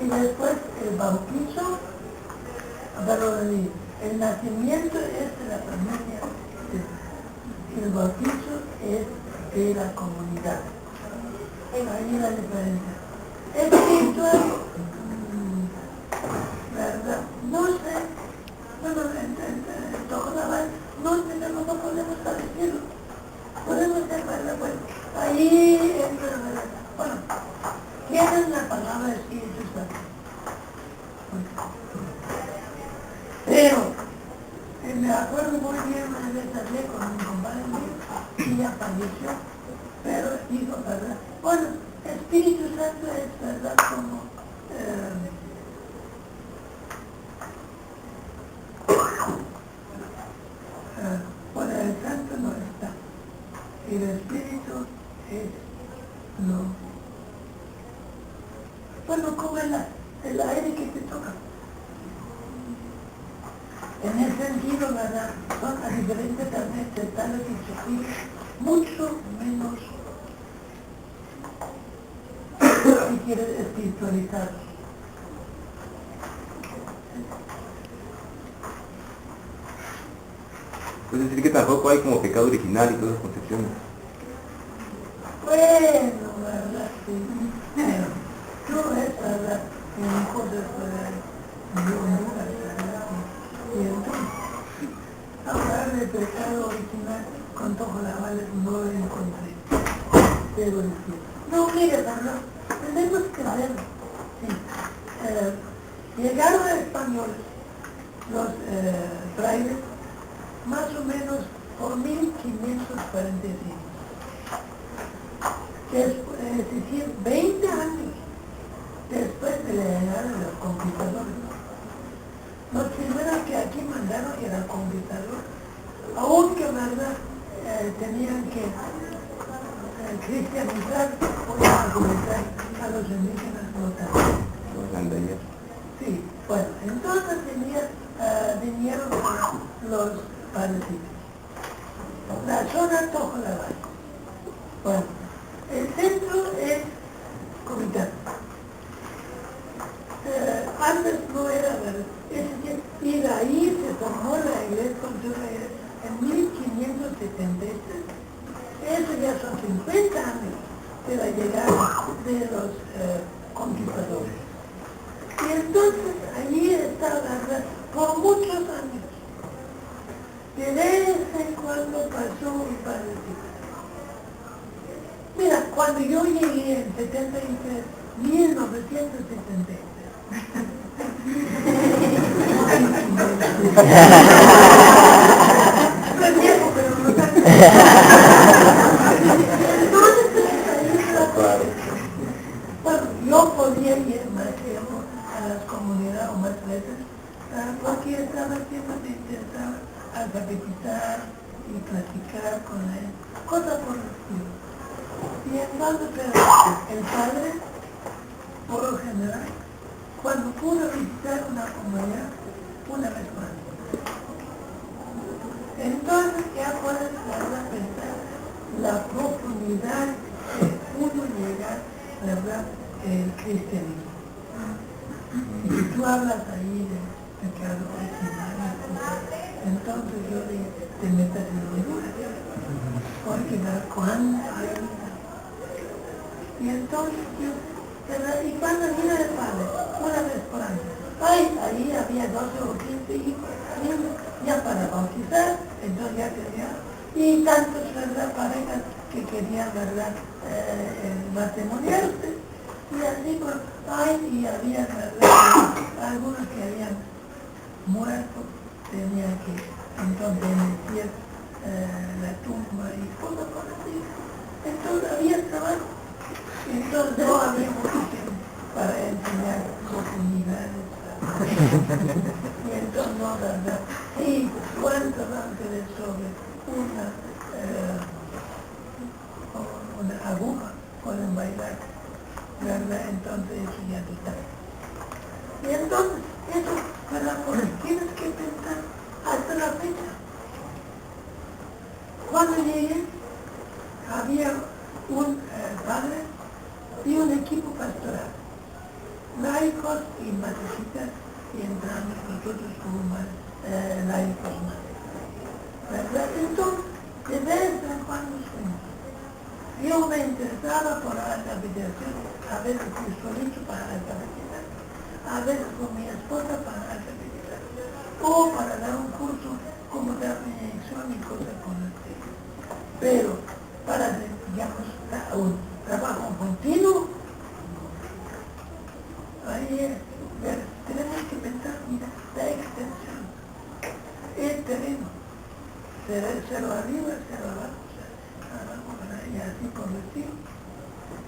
y después el bautizo, pero el nacimiento es de la familia, el bautizo es de la comunidad. Ahí la diferencia. Espiritual, ¿verdad? No sé, bueno, en Tojolabal no podemos decirlo. Podemos ser, ¿verdad? Bueno, ahí entra, ¿verdad? Bueno, ¿quién es la palabra Espíritu Santo? Pero, me acuerdo muy bien, una vez hablé con un compadre mío, y ya falleció, pero dijo, ¿verdad? Bueno, Espíritu Santo es, ¿verdad? Como, bueno, el Santo no está, el Espíritu es, no, bueno, como el aire que te toca. En ese sentido, ¿verdad? Son a diferentes también tales y suspiros, mucho menos, si quieres, espiritualizados. Puedes decir que tampoco hay como pecado original y todas esas concepciones. Bueno, ¿verdad? Sí. Pero tú ves, ¿verdad? En cosas, ¿verdad? De Honduras, ¿verdad? Y entonces, hablar de pecado original con Tojolabal no lo encontré. Debo decir. No, mire, ¿verdad? Tenemos que verlo. Sí. Llegaron españoles, los frailes, más o menos por 1545. Es decir, 20 años después de la llegada de los conquistadores. Los primeros que aquí mandaron eran conquistadores, aunque, ¿verdad? Tenían que cristianizar o evangelizar a los indígenas locales. Sí, bueno, entonces vinieron los palestinos. La zona Tojolabal. Bueno, el centro es Comitán. Antes no era, ¿verdad? Es decir, y de ahí se formó la iglesia en 1573. Eso ya son 50 años de la llegada de los conquistadores. Y entonces allí está, ¿verdad? Por muchos años. De vez en cuando pasó un par de días. Mira, cuando yo llegué en 73, 1973, no viejo, pero no tan bueno, yo podía ir más tiempo a las comunidades o más veces, porque estaba siempre me interesaba alfabetizar y platicar con él, cosas por el estilo. Y entonces el padre, por lo general, cuando pudo visitar una comunidad, una vez por año. Entonces ya puedes pensar la profundidad que pudo llegar, ¿verdad?, el cristianismo. Y si tú hablas ahí de pecado original, entonces yo te metas en Honduras, porque ver cuánto hay. Y entonces yo, ¿verdad? Y cuando vino el padre, una vez por año, ahí había 12 o 15 hijos, niños, ya para bautizar, entonces ya tenía, y tantos, ¿verdad?, parejas que querían, ¿verdad?, matrimoniarse, y así, pues, y había, ¿verdad?, algunos que habían muerto, tenían que entonces bendecir la tumba y cosas por así. Entonces había trabajo. Entonces no había mucho tiempo para enseñar comunidades. Y entonces no, ¿verdad? Y cuántos ángeles sobre una aguja pueden bailar, ¿verdad? Entonces eso ya no está. Y entonces eso, ¿verdad? Porque tienes que pensar hasta la fecha. Cuando llegué, había un padre y un equipo pastoral. laicos y madrecitas, y entramos nosotros como laicos más. ¿Verdad? Entonces, de vez en cuando fuimos. Yo me interesaba por la alfabetización, a veces fui solito para alfabetizar, a veces con mi esposa para alfabetizar, o para dar un curso como dar inyección y cosas por el estilo. Pero para, digamos, un trabajo continuo, ahí tenemos que pensar, mira, la extensión, el terreno, cero arriba, cero abajo, y así por el estilo.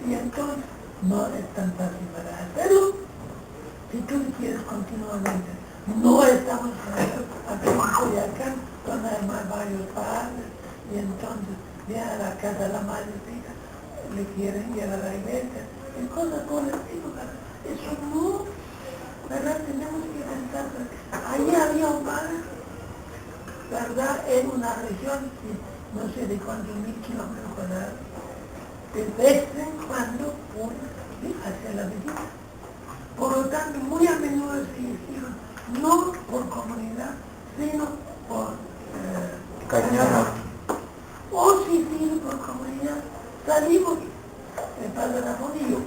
Y entonces no es tan fácil para hacerlo. Si tú quieres continuamente, no estamos aquí en Coyacán, donde hay varios padres, y entonces viene a la casa de la madrecita, le quieren llevar a la iglesia, y cosas por el estilo, ¿verdad? Eso no, ¿verdad? Tenemos que pensar, allí había un padre, ¿verdad? En una región, no sé de cuántos 1000 kilómetros cuadrados, de vez en cuando hacia la visita. Por lo tanto, muy a menudo se hicieron, no por comunidad, sino por Cañada. o si sino por comunidad, salimos, el padre Ramón y yo.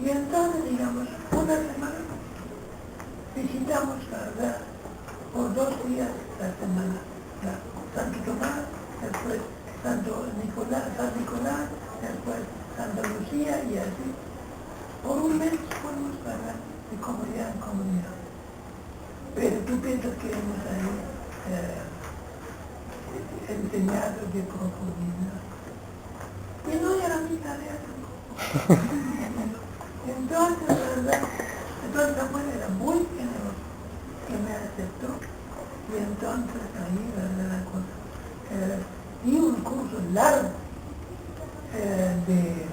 Y entonces, digamos, una semana visitamos, ¿verdad?, por 2 días la semana, Santo Tomás, después San Nicolás, después Santa Lucía y así. Por un mes fuimos, ¿verdad?, de comunidad en comunidad. Pero tú piensas que hemos ahí enseñado de profundidad. Y no era mi tarea tampoco. Entonces, ¿verdad? Entonces Samuel era muy generoso, que me aceptó. Y entonces ahí, ¿verdad?, la cosa. Y un curso largo de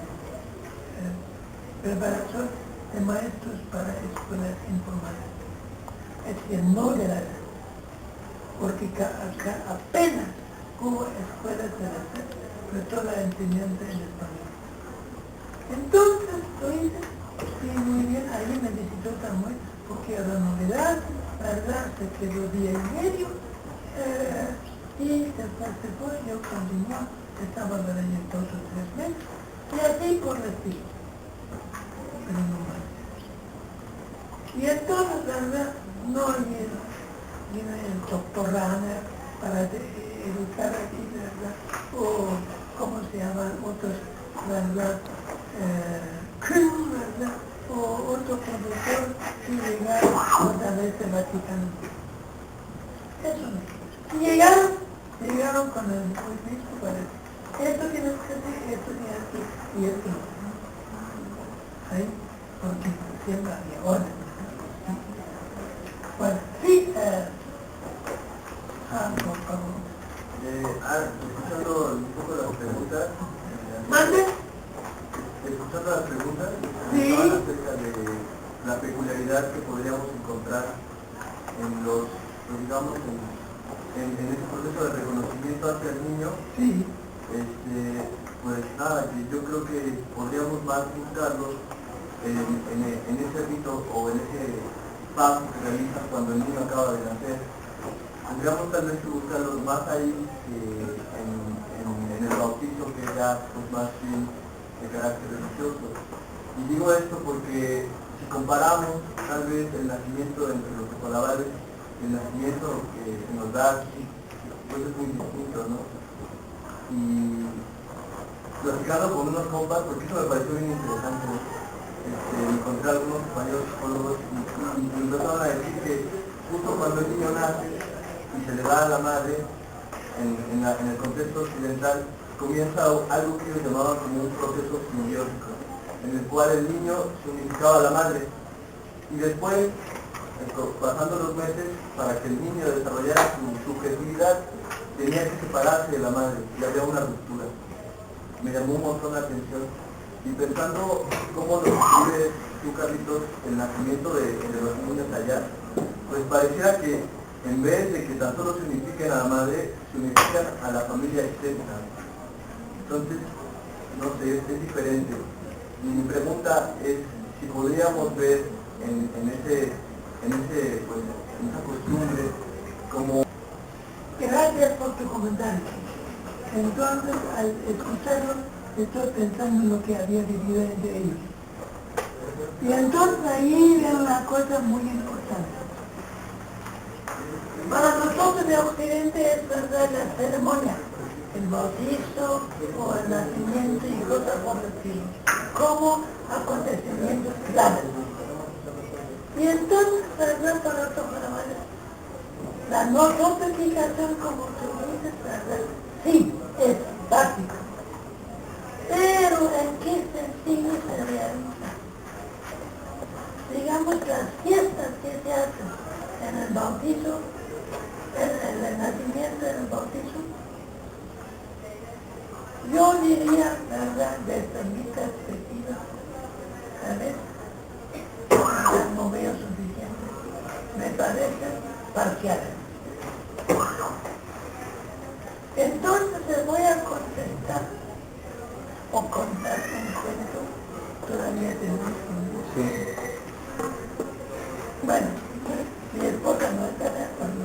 preparación de maestros para escuelas informales. Es decir, no de la SEP, porque acá apenas hubo escuelas de la SEP, pero toda la enseñanza en español. Entonces, lo hice, sí, muy bien, ahí me visitó Samuel, porque era novedad, ¿verdad? Se quedó día y medio, y después se fue, yo continué, estaba por ahí 2 o 3 meses, y así por el estilo. Pero no más. Y entonces, ¿verdad?, no vino el doctor Rana para educar aquí, ¿verdad?, o cómo se llaman otros, ¿verdad?, Kuhn, ¿verdad?, o otro profesor que llegaron otra vez del Vaticano. Eso no. Y llegaron con el mismo parece. Esto tienes que hacer, esto tienes que, y esto no. Ahí, porque siempre había orden. Bueno, sí, por favor. Escuchando un poco las preguntas, ¿Mande? escuchando las preguntas, Sí. hablaban acerca de la peculiaridad que podríamos encontrar en los, digamos, en ese proceso de reconocimiento hacia el niño. Sí. Pues nada, que yo creo que podríamos más buscarlos en ese rito o en ese paso que realizas cuando el niño acaba de nacer. Tendríamos tal vez que buscarlos más ahí en el bautizo, que ya pues, más bien de carácter religioso. Y digo esto porque si comparamos tal vez el nacimiento entre los colabares y el nacimiento que se nos da aquí, pues es muy distinto, ¿no? Y platicando con unos compas, porque eso me pareció bien interesante, encontré algunos compañeros psicólogos y empezaron a decir que justo cuando el niño nace y se le da a la madre, en el contexto occidental, comienza algo que ellos llamaban como un proceso simbiótico, en el cual el niño se unificaba a la madre. Y después, pasando los meses, para que el niño desarrollara su subjetividad, tenía que separarse de la madre y había una ruptura. Me llamó un montón la atención. Y pensando cómo lo describe tú, Carlitos, el nacimiento de los niños allá, pues pareciera que en vez de que tan solo se unifiquen a la madre, se unifican a la familia externa. Entonces, no sé, es diferente. Y mi pregunta es si podríamos ver en esa costumbre como... Gracias por tu comentario. Entonces, al escucharlo, estoy pensando en lo que había vivido entre ellos. Y entonces ahí viene una cosa muy importante. Para nosotros de Occidente es verdad la ceremonia, el bautizo o el nacimiento y cosas por el estilo, como acontecimientos claves. Y entonces, verdad, para otros carnavales, la no sofisticación, como tú dices, verdad, sí, es básico. Pero ¿en qué sentido se realiza? Digamos que las fiestas que se hacen en el bautizo, en el nacimiento, en el bautizo, yo diría, verdad, desde mi perspectiva, tal vez, no veo suficiente, me parece parciales. Entonces les voy a contestar o contar un cuento, todavía tenemos tiempo. Sí. Bueno, mi esposa no está de acuerdo.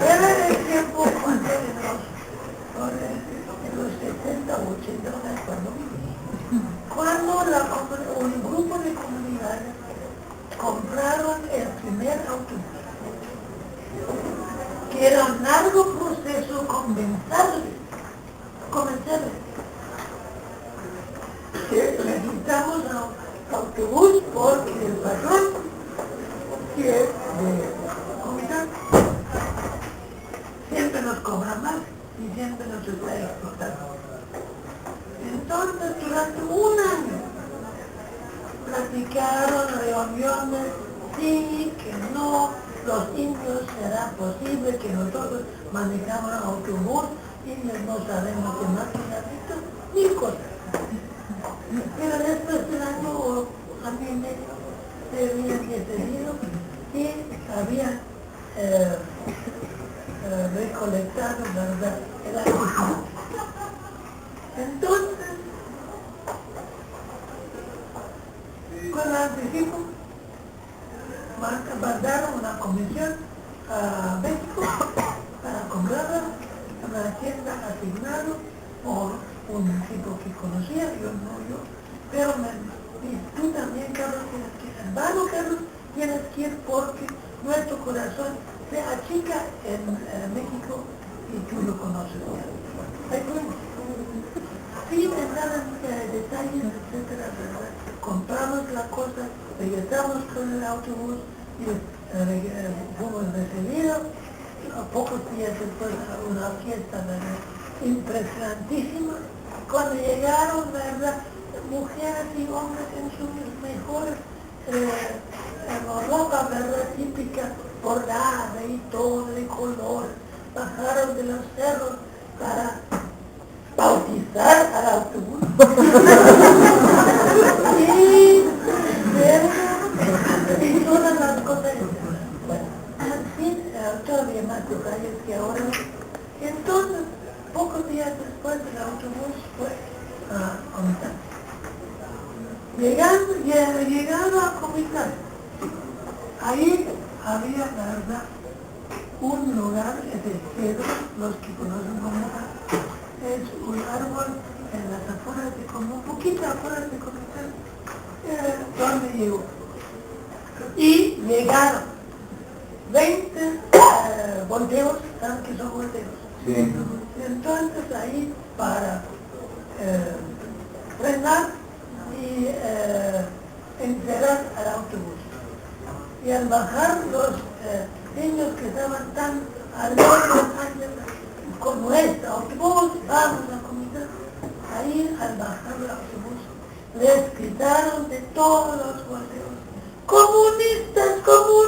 Era el tiempo cuando en los 70 o 80, no me acuerdo, cuando un grupo de comunidades compraron el primer autobús, que era un largo proceso convencerles que necesitamos un autobús porque el patrón, que es de comida, siempre nos cobra más y siempre nos está explotando. Entonces, durante un año, platicaron reuniones, sí, que no, los indios será posible que nosotros manejamos un autobús, indios no sabemos de máquinas, ni cosas. Pero después del año o año y medio se habían decidido y habían recolectado, ¿verdad?, el anticipo. Entonces, con el anticipo, mandaron una comisión a México para comprarla, una tienda asignada por un tipo que conocía, yo no, pero y tú también, Carlos, tienes que ir. En vano, Carlos, tienes que ir porque nuestro corazón se achica en México y tú lo conoces ya. Ahí fuimos. Sin entrar en detalles, etcétera, ¿verdad? Compramos la cosa, regresamos con el autobús y fuimos recibidos. A pocos días después una fiesta, ¿verdad?, impresionantísima. Cuando llegaron, ¿verdad?, mujeres y hombres en sus mejores ropa, ¿verdad?, típica, bordada y todo de color, bajaron de los cerros para bautizar al autobús. y todas las cosas. Bueno, así, todavía más detalles que ahora. Entonces, pocos días después el autobús fue a Comitán. Llegando a Comitán, ahí había, la verdad, un lugar de cedro, los que conocen Comitán, es un árbol en las afueras de Comitán, un poquito afuera de Comitán, donde llegó. Y llegaron 20 volteos, ¿saben qué son volteos? Sí. Entonces ahí para frenar y encerrar al autobús. Y al bajar los niños que estaban tan alegres con nuestro autobús, vamos a Comitán, ahí al bajar el autobús les gritaron de todos los volteos: ¡comunistas, comunistas!